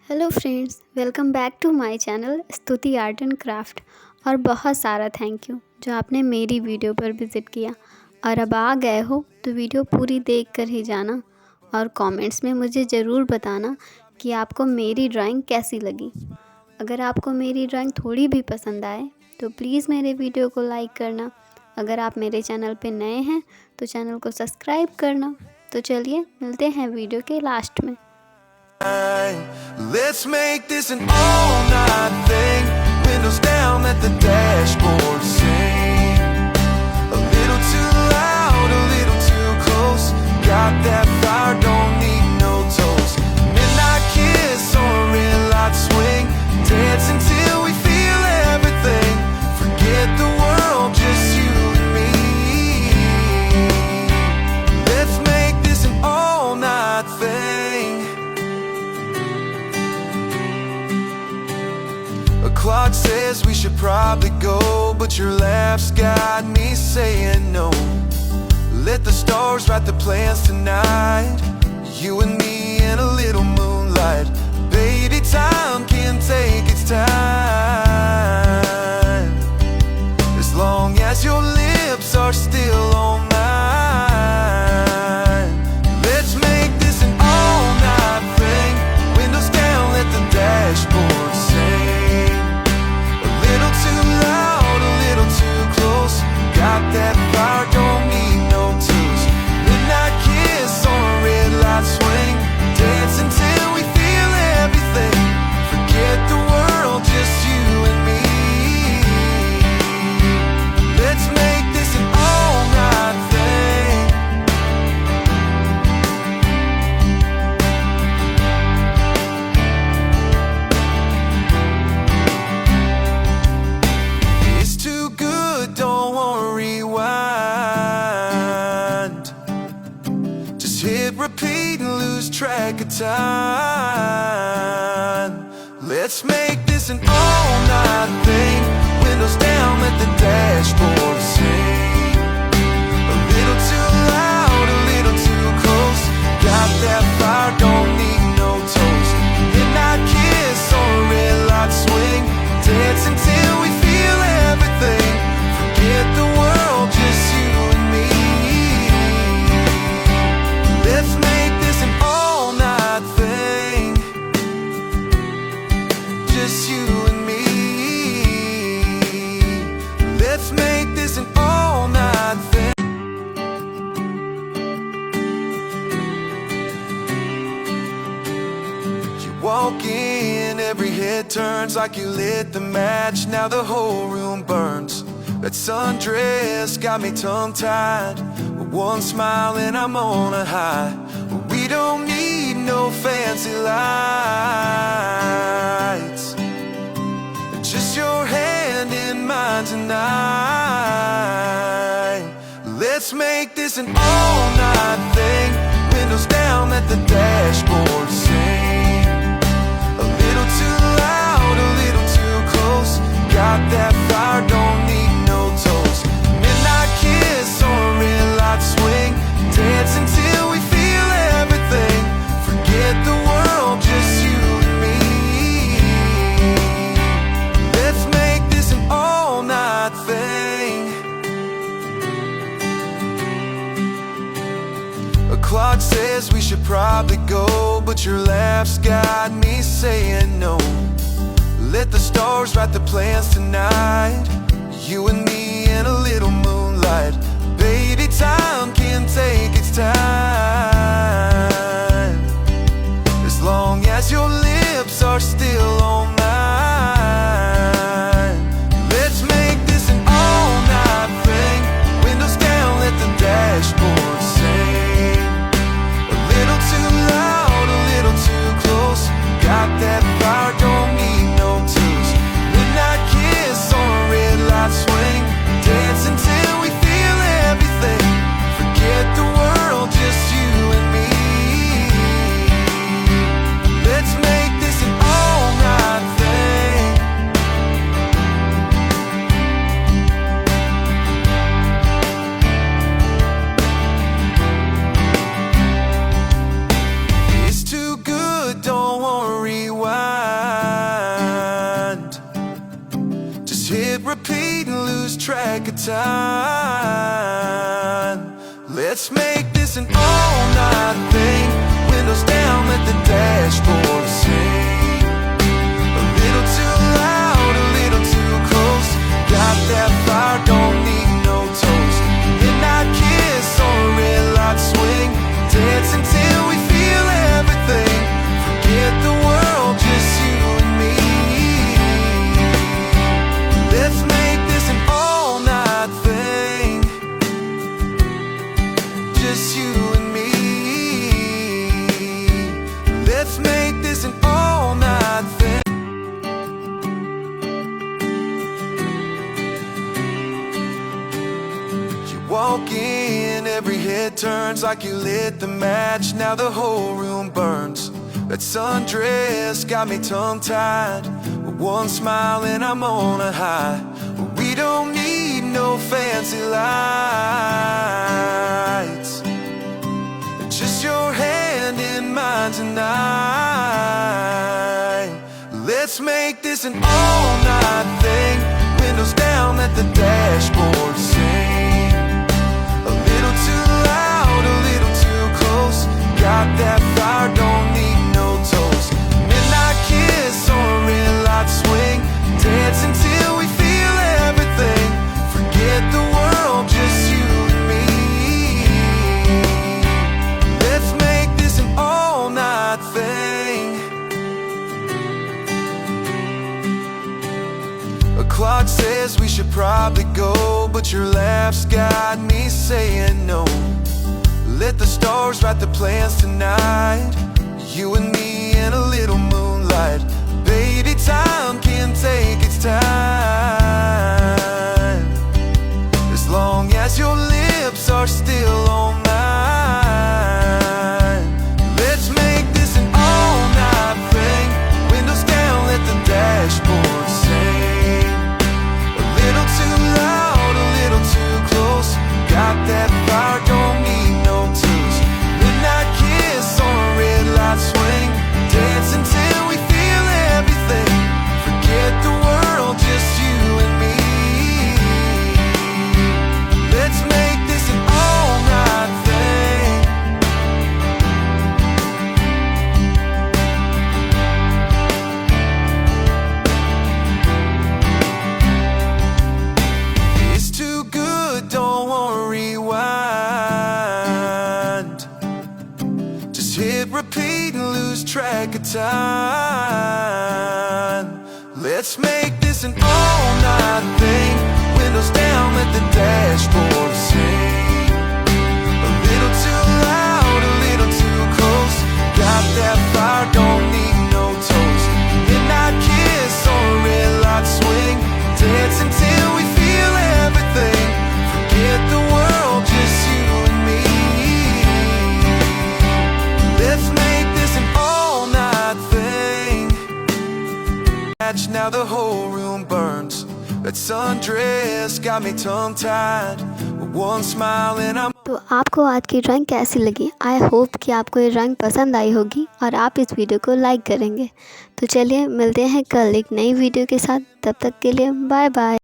Hello friends, welcome back to my channel Stuti art and craft. और बहुत सारा thank you जो आपने मेरी वीडियो पर विज़िट किया। और अब आ गए हो तो वीडियो पूरी देख कर ही जाना और कमेंट्स में मुझे ज़रूर बताना कि आपको मेरी ड्राइंग कैसी लगी। अगर आपको मेरी ड्राइंग थोड़ी भी पसंद आए तो प्लीज़ मेरे वीडियो को लाइक करना। अगर आप मेरे चैनल पे नए हैं तो चैनल को सब्सक्राइब करना। तो चलिए मिलते हैं वीडियो के लास्ट में। Let's make this an all-night thing. Windows down, let the dashboard sing. A little too loud, a little too close. Got that fire, don't need no toast. Midnight kiss on a red light swing. Dance until we feel everything. Forget the world, just you and me. Let's make this an all-night thing. The clock says we should probably go, but your laugh's got me saying no. Let the stars write the plans tonight. You and me in a little moonlight. Baby, time can take its time. As long as your lips are still on mine. Let's make this an all-night thing. Windows down, let the dashboard sing. Too loud, a little too close. Got that fire, don't need no tools. Midnight kiss on a red light swing. Dance until we feel everything. Forget the world, just you and me. Let's make this an all-night thing. Too good, don't wanna rewind. Just hit repeat and lose track of time. Let's make this an all-night thing. Windows down, let the dashboard sing. A little too loud, a little too close. Got that fire, don't need no toast. Midnight kiss on a red light swing. Dance until we feel everything. Forget the world, just you and me. Let's make this an all-night thing. Just you and me. Let's make this an all-night thing. You walk in, every head turns like you lit the match. Now the whole room burns. That sundress got me tongue-tied. One smile and I'm on a high. We don't need no fancy lights. Just your hand in mine tonight. Let's make this an all-night thing. Windows down, let the dashboard sing. A little too loud, a little too close. Got that fire, don't need no toast. Midnight kiss on a red light swing. Dance until we feel everything. Forget the world, just you and me. Let's make this an all-night thing. The clock says we should probably go, but your laugh's got me saying no. Let the stars write the plans tonight. You and me in a little moonlight. Baby, time can take its time. As long as your lips are still on mine. Let's make this an all-night thing. Windows down, let the dashboard sing. A little too loud, a little too close. Got that fire, don't need no tools. Midnight kiss on a red light swing. Dance until we feel everything. Forget the world, just you and me. Let's make this an all-night thing. track of time. Let's make this an all-night thing. Windows down, let the dashboard sing. A little too loud, a little too close. Got that fire, don't need no toast. Midnight kiss on a red light swing. Dance until we feel everything. Forget the world, just you and me. Let's make this an all-night thing. Just you and me. Let's make this an all-night thing. You walk in, every head turns like you lit the match. Now the whole room burns. That sundress got me tongue-tied. With one smile and I'm on a high. We don't need no fancy lights. Just your hand in mine tonight. Let's make this an all-night thing. Windows down, let the dashboard sing. A little too loud, a little too close. Got that fire, don't need no toast. Midnight kiss on a red light swing. Dance until we feel everything. Forget the world, just you and me. Let's make this an all-night thing. A clock says we should probably go, but your laugh's got me saying no. Let the stars write the plans tonight. You and me in a little moonlight. Baby, time can take its time. As long as your lips are still on mine. Let's make this an all-night thing. Windows down, let the dashboard sing. A little too loud, a little too close. Got that fire, don't need no tools. Midnight kiss on a red light swing. Dance until we feel everything. Forget the world, just you and me. Let's make this an all-night thing. It's too good, don't wanna rewind. Just hit repeat and lose track of time. Let's make this an all-night thing. Windows down, let the dashboard sing. A little too loud, a little too close. Got that fire, don't need no toast. Midnight kiss on a red light swing. Dance until we feel everything. Forget the world, just you and me. Let's make this an all-night thing. Now the whole room burns. That sundress got me tongue-tied. With one smile and I'm तो आपको आज की drawing कैसी लगी? I hope कि आपको ये drawing पसंद आई होगी और आप इस वीडियो को लाइक करेंगे। तो चलिए मिलते हैं कल एक नई वीडियो के साथ। तब तक के लिए बाय बाय।